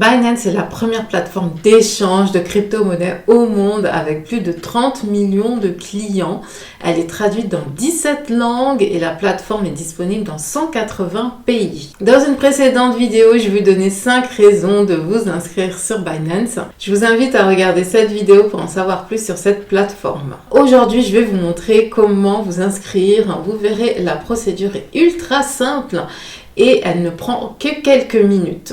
Binance est la première plateforme d'échange de crypto-monnaies au monde avec plus de 30 millions de clients. Elle est traduite dans 17 langues et la plateforme est disponible dans 180 pays. Dans une précédente vidéo, je vous donnais 5 raisons de vous inscrire sur Binance. Je vous invite à regarder cette vidéo pour en savoir plus sur cette plateforme. Aujourd'hui, je vais vous montrer comment vous inscrire. Vous verrez, la procédure est ultra simple et elle ne prend que quelques minutes.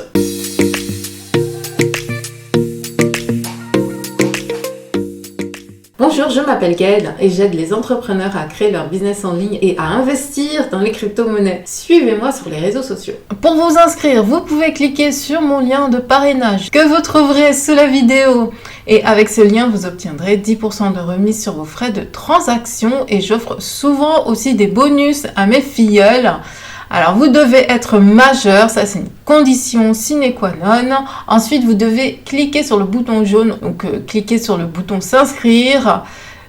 Bonjour, je m'appelle Gaëlle et j'aide les entrepreneurs à créer leur business en ligne et à investir dans les crypto-monnaies. Suivez-moi sur les réseaux sociaux. Pour vous inscrire, vous pouvez cliquer sur mon lien de parrainage que vous trouverez sous la vidéo. Et avec ce lien, vous obtiendrez 10% de remise sur vos frais de transaction et j'offre souvent aussi des bonus à mes filleuls. Alors, vous devez être majeur, ça c'est une condition sine qua non. Ensuite, vous devez cliquer sur le bouton jaune, donc cliquer sur le bouton s'inscrire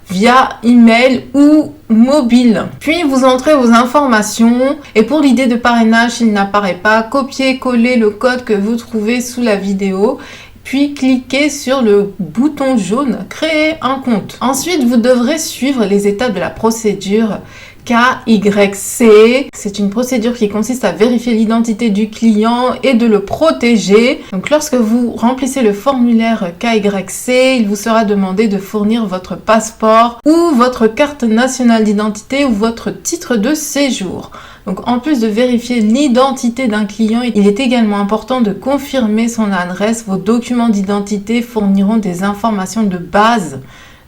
via email ou mobile. Puis, vous entrez vos informations et pour l'idée de parrainage, s'il n'apparaît pas, copiez-coller le code que vous trouvez sous la vidéo. Puis cliquez sur le bouton jaune « Créer un compte ». Ensuite, vous devrez suivre les étapes de la procédure KYC. C'est une procédure qui consiste à vérifier l'identité du client et de le protéger. Donc lorsque vous remplissez le formulaire KYC, il vous sera demandé de fournir votre passeport ou votre carte nationale d'identité ou votre titre de séjour. Donc en plus de vérifier l'identité d'un client, il est également important de confirmer son adresse. Vos documents d'identité fourniront des informations de base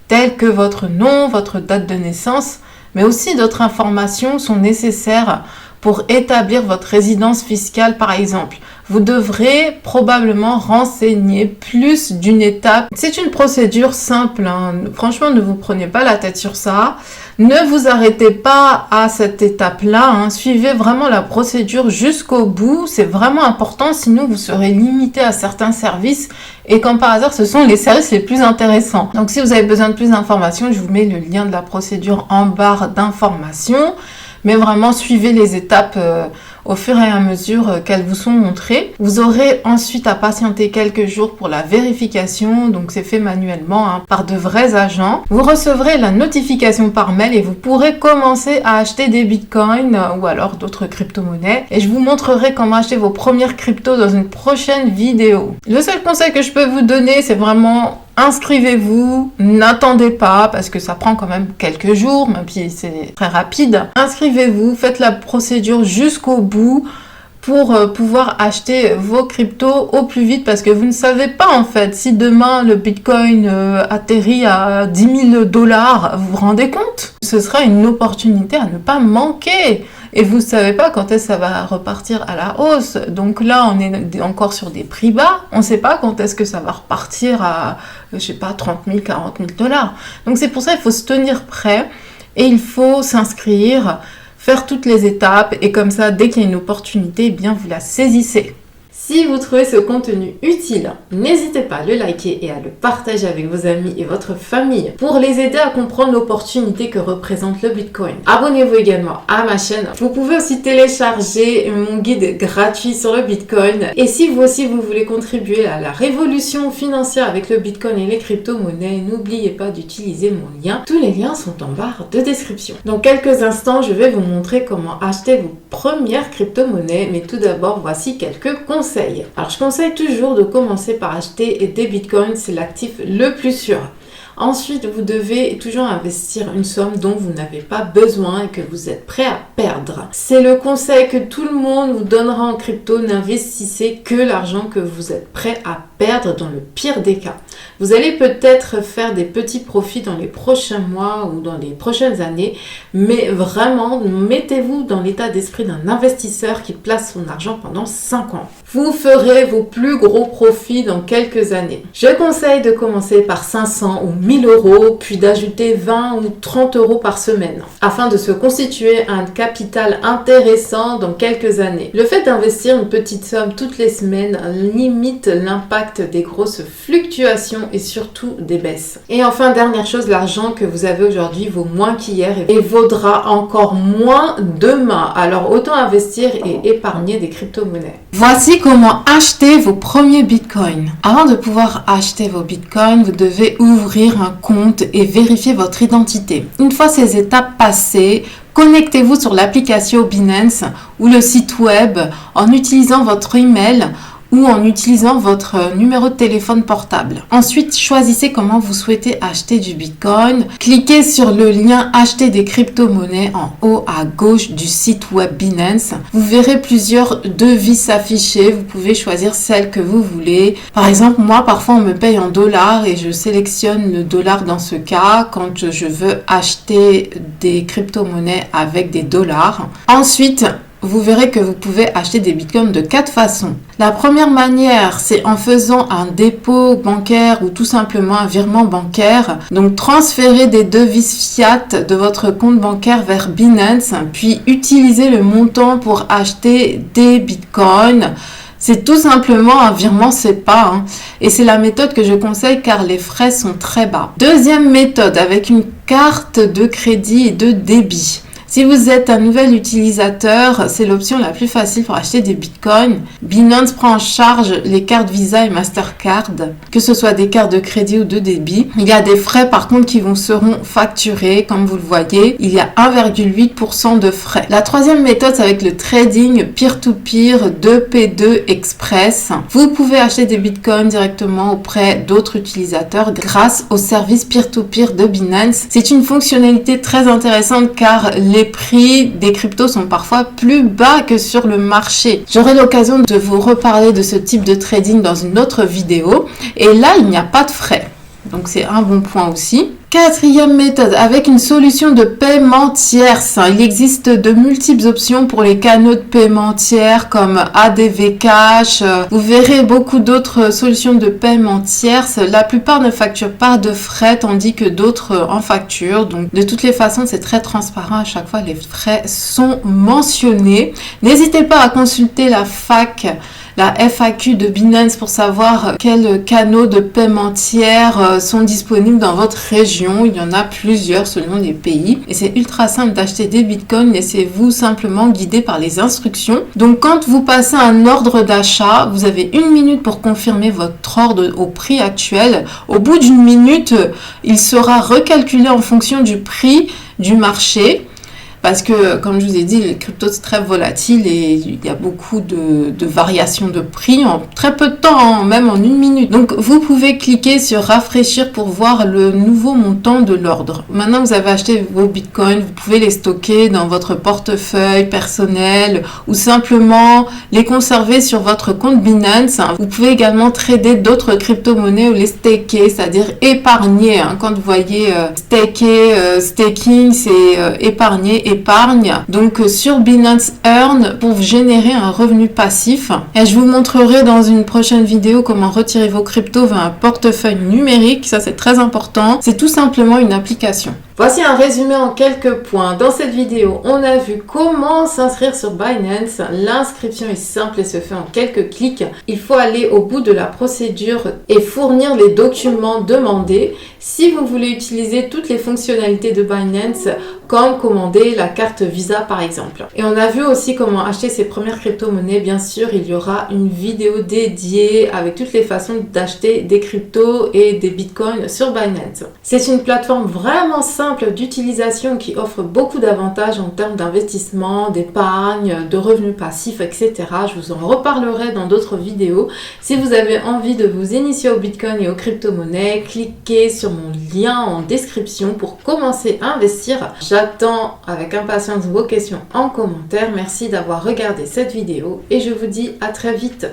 telles que votre nom, votre date de naissance, mais aussi d'autres informations sont nécessaires pour établir votre résidence fiscale par exemple. Vous devrez probablement renseigner plus d'une étape. C'est une procédure simple, hein. Franchement, ne vous prenez pas la tête sur ça. Ne vous arrêtez pas à cette étape-là, hein. Suivez vraiment la procédure jusqu'au bout. C'est vraiment important, sinon vous serez limité à certains services. Et comme par hasard, ce sont les services les plus intéressants. Donc si vous avez besoin de plus d'informations, je vous mets le lien de la procédure en barre d'informations. Mais vraiment, suivez les étapes au fur et à mesure qu'elles vous sont montrées. Vous aurez ensuite à patienter quelques jours pour la vérification, donc c'est fait manuellement hein, par de vrais agents. Vous recevrez la notification par mail et vous pourrez commencer à acheter des bitcoins ou alors d'autres crypto-monnaies. Et je vous montrerai comment acheter vos premières cryptos dans une prochaine vidéo. Le seul conseil que je peux vous donner, c'est vraiment inscrivez-vous, n'attendez pas parce que ça prend quand même quelques jours, même si c'est très rapide. Inscrivez-vous, faites la procédure jusqu'au bout pour pouvoir acheter vos cryptos au plus vite parce que vous ne savez pas en fait si demain le bitcoin atterrit à 10 000 $, vous vous rendez compte? Ce sera une opportunité à ne pas manquer. Et vous ne savez pas quand est-ce que ça va repartir à la hausse. Donc là, on est encore sur des prix bas. On ne sait pas quand est-ce que ça va repartir à, 30 000, 40 000 $. Donc c'est pour ça qu'il faut se tenir prêt et il faut s'inscrire, faire toutes les étapes et comme ça, dès qu'il y a une opportunité, eh bien vous la saisissez. Si vous trouvez ce contenu utile, n'hésitez pas à le liker et à le partager avec vos amis et votre famille pour les aider à comprendre l'opportunité que représente le Bitcoin. Abonnez-vous également à ma chaîne. Vous pouvez aussi télécharger mon guide gratuit sur le Bitcoin. Et si vous aussi vous voulez contribuer à la révolution financière avec le Bitcoin et les crypto-monnaies, n'oubliez pas d'utiliser mon lien. Tous les liens sont en barre de description. Dans quelques instants, je vais vous montrer comment acheter vos premières crypto-monnaies. Mais tout d'abord, voici quelques conseils. Alors, je conseille toujours de commencer par acheter des bitcoins, c'est l'actif le plus sûr. Ensuite, vous devez toujours investir une somme dont vous n'avez pas besoin et que vous êtes prêt à perdre. C'est le conseil que tout le monde vous donnera en crypto. N'investissez que l'argent que vous êtes prêt à perdre dans le pire des cas. Vous allez peut-être faire des petits profits dans les prochains mois ou dans les prochaines années, mais vraiment, mettez-vous dans l'état d'esprit d'un investisseur qui place son argent pendant 5 ans. Vous ferez vos plus gros profits dans quelques années. Je conseille de commencer par 500 ou 1000 €, puis d'ajouter 20 ou 30 € par semaine, afin de se constituer un capital intéressant dans quelques années. Le fait d'investir une petite somme toutes les semaines limite l'impact des grosses fluctuations et surtout des baisses. Et enfin, dernière chose, l'argent que vous avez aujourd'hui vaut moins qu'hier et vaudra encore moins demain. Alors autant investir et épargner des crypto-monnaies. Voici comment acheter vos premiers bitcoins. Avant de pouvoir acheter vos bitcoins, vous devez ouvrir un compte et vérifier votre identité. Une fois ces étapes passées, connectez-vous sur l'application Binance ou le site web en utilisant votre email ou en utilisant votre numéro de téléphone portable. Ensuite, choisissez comment vous souhaitez acheter du Bitcoin. Cliquez sur le lien Acheter des crypto-monnaies en haut à gauche du site web Binance. Vous verrez plusieurs devises s'afficher. Vous pouvez choisir celle que vous voulez. Par exemple, moi, parfois, on me paye en dollars et je sélectionne le dollar dans ce cas quand je veux acheter des crypto-monnaies avec des dollars. Ensuite, vous verrez que vous pouvez acheter des bitcoins de 4 façons. La première manière, c'est en faisant un dépôt bancaire ou tout simplement un virement bancaire. Donc, transférez des devises fiat de votre compte bancaire vers Binance, puis utilisez le montant pour acheter des bitcoins. C'est tout simplement un virement SEPA et c'est la méthode que je conseille car les frais sont très bas. Deuxième méthode, avec une carte de crédit et de débit. Si vous êtes un nouvel utilisateur, c'est l'option la plus facile pour acheter des bitcoins. Binance prend en charge les cartes Visa et Mastercard, que ce soit des cartes de crédit ou de débit. Il y a des frais par contre qui seront facturés, comme vous le voyez. Il y a 1,8% de frais. La troisième méthode, c'est avec le trading peer-to-peer 2P2 Express. Vous pouvez acheter des bitcoins directement auprès d'autres utilisateurs grâce au service peer-to-peer de Binance. C'est une fonctionnalité très intéressante car les prix des cryptos sont parfois plus bas que sur le marché. J'aurai l'occasion de vous reparler de ce type de trading dans une autre vidéo. Et là, il n'y a pas de frais. Donc, c'est un bon point aussi. Quatrième méthode, avec une solution de paiement tierce. Il existe de multiples options pour les canaux de paiement tiers comme ADV Cash. Vous verrez beaucoup d'autres solutions de paiement tierces. La plupart ne facturent pas de frais tandis que d'autres en facturent. Donc de toutes les façons, c'est très transparent. À chaque fois, les frais sont mentionnés. N'hésitez pas à consulter la FAQ de Binance pour savoir quels canaux de paiement tiers sont disponibles dans votre région. Il y en a plusieurs selon les pays et c'est ultra simple d'acheter des bitcoins. Laissez-vous simplement guider par les instructions. Donc quand vous passez un ordre d'achat, vous avez 1 minute pour confirmer votre ordre au prix actuel. Au bout d'1 minute, il sera recalculé en fonction du prix du marché. Parce que, comme je vous ai dit, les cryptos, c'est très volatile et il y a beaucoup de variations de prix en très peu de temps, même en 1 minute. Donc, vous pouvez cliquer sur rafraîchir pour voir le nouveau montant de l'ordre. Maintenant, vous avez acheté vos bitcoins, vous pouvez les stocker dans votre portefeuille personnel ou simplement les conserver sur votre compte Binance. Vous pouvez également trader d'autres crypto-monnaies ou les staker, c'est-à-dire épargner. Quand vous voyez staking, c'est épargner, épargne. Donc sur Binance Earn pour générer un revenu passif. Et je vous montrerai dans une prochaine vidéo comment retirer vos cryptos vers un portefeuille numérique. Ça, c'est très important. C'est tout simplement une application. Voici un résumé en quelques points. Dans cette vidéo, on a vu comment s'inscrire sur Binance. L'inscription est simple et se fait en quelques clics. Il faut aller au bout de la procédure et fournir les documents demandés si vous voulez utiliser toutes les fonctionnalités de Binance, comme commander la carte Visa par exemple. Et on a vu aussi comment acheter ses premières crypto-monnaies. Bien sûr, il y aura une vidéo dédiée avec toutes les façons d'acheter des cryptos et des bitcoins sur Binance. C'est une plateforme vraiment simple d'utilisation qui offre beaucoup d'avantages en termes d'investissement, d'épargne, de revenus passifs, etc. Je vous en reparlerai dans d'autres vidéos. Si vous avez envie de vous initier au Bitcoin et aux crypto-monnaies, cliquez sur mon lien en description pour commencer à investir. J'attends avec impatience vos questions en commentaire. Merci d'avoir regardé cette vidéo et je vous dis à très vite.